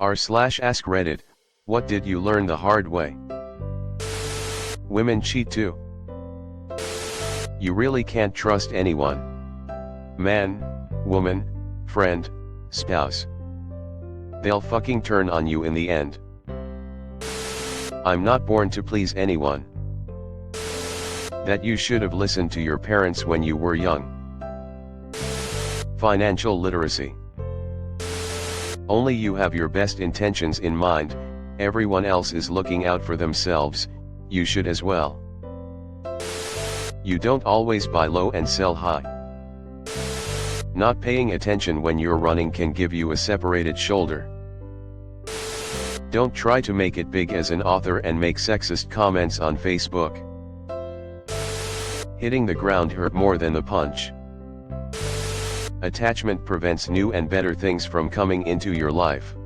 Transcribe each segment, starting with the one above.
r/AskReddit, what did you learn the hard way? Women cheat too. You really can't trust anyone. Man, woman, friend, spouse. They'll fucking turn on you in the end. I'm not born to please anyone. That you should have listened to your parents when you were young. Financial literacy. Only you have your best intentions in mind, everyone else is looking out for themselves, you should as well. You don't always buy low and sell high. Not paying attention when you're running can give you a separated shoulder. Don't try to make it big as an author and make sexist comments on Facebook. Hitting the ground hurt more than the punch. Attachment prevents new and better things from coming into your life.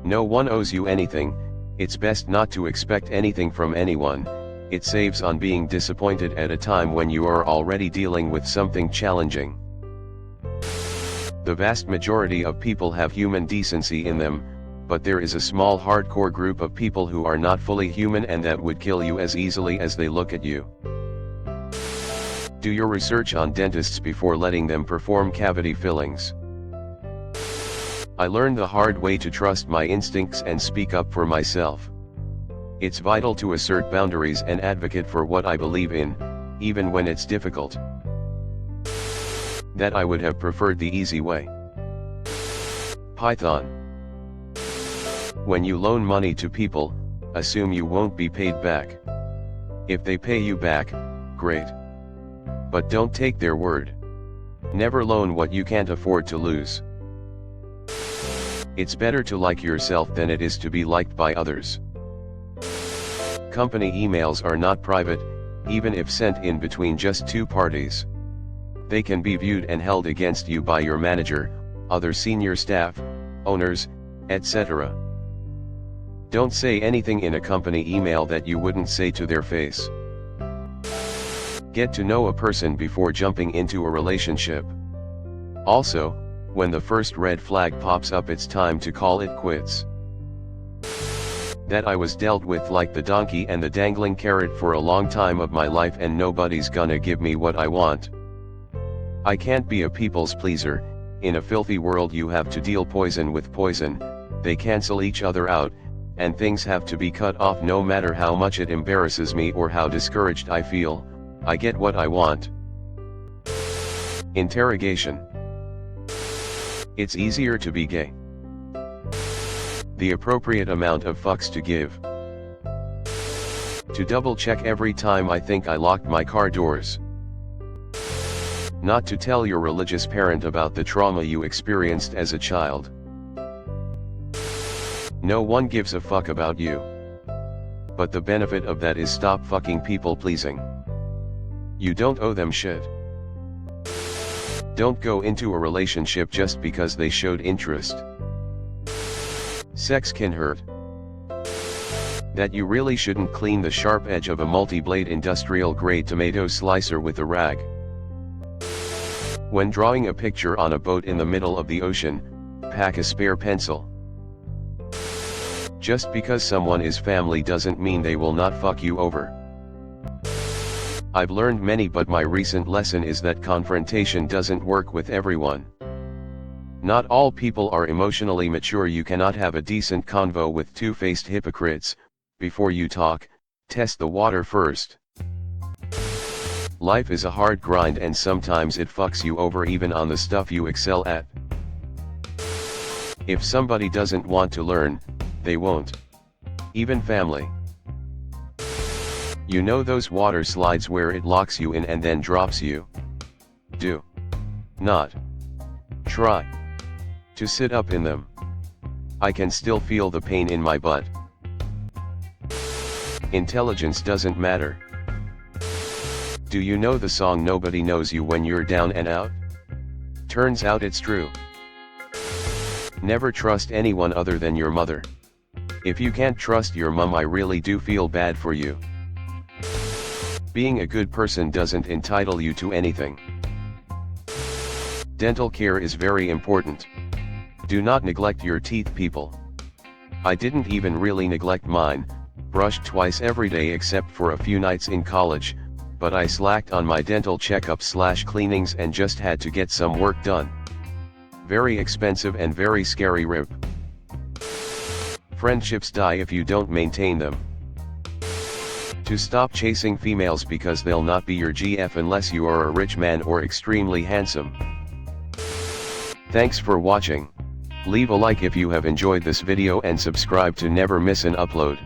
No one owes you anything, it's best not to expect anything from anyone, it saves on being disappointed at a time when you are already dealing with something challenging. The vast majority of people have human decency in them, but there is a small hardcore group of people who are not fully human and that would kill you as easily as they look at you. Do your research on dentists before letting them perform cavity fillings. I learned the hard way to trust my instincts and speak up for myself. It's vital to assert boundaries and advocate for what I believe in, even when it's difficult. That I would have preferred the easy way. Python. When you loan money to people, assume you won't be paid back. If they pay you back, great. But don't take their word. Never loan what you can't afford to lose. It's better to like yourself than it is to be liked by others. Company emails are not private, even if sent in between just two parties. They can be viewed and held against you by your manager, other senior staff, owners, etc. Don't say anything in a company email that you wouldn't say to their face. Get to know a person before jumping into a relationship. Also, when the first red flag pops up, it's time to call it quits. That I was dealt with like the donkey and the dangling carrot for a long time of my life and nobody's gonna give me what I want. I can't be a people's pleaser, in a filthy world you have to deal poison with poison, they cancel each other out, and things have to be cut off no matter how much it embarrasses me or how discouraged I feel, I get what I want. Interrogation. It's easier to be gay. The appropriate amount of fucks to give. To double check every time I think I locked my car doors. Not to tell your religious parent about the trauma you experienced as a child. No one gives a fuck about you. But the benefit of that is stop fucking people pleasing. You don't owe them shit. Don't go into a relationship just because they showed interest. Sex can hurt. That you really shouldn't clean the sharp edge of a multi-blade industrial grade tomato slicer with a rag. When drawing a picture on a boat in the middle of the ocean, pack a spare pencil. Just because someone is family doesn't mean they will not fuck you over. I've learned many, but my recent lesson is that confrontation doesn't work with everyone. Not all people are emotionally mature. You cannot have a decent convo with two-faced hypocrites. Before you talk, test the water first. Life is a hard grind and sometimes it fucks you over even on the stuff you excel at. If somebody doesn't want to learn, they won't. Even family. You know those water slides where it locks you in and then drops you? Do not try to sit up in them. I can still feel the pain in my butt. Intelligence doesn't matter. Do you know the song Nobody Knows You When You're Down and Out? Turns out it's true. Never trust anyone other than your mother. If you can't trust your mom, I really do feel bad for you. Being a good person doesn't entitle you to anything. Dental care is very important. Do not neglect your teeth, people. I didn't even really neglect mine, brushed twice every day except for a few nights in college, but I slacked on my dental checkups/cleanings and just had to get some work done. Very expensive and very scary. RIP. Friendships die if you don't maintain them. To stop chasing females because they'll not be your GF unless you are a rich man or extremely handsome. Thanks for watching. Leave a like if you have enjoyed this video and subscribe to never miss an upload.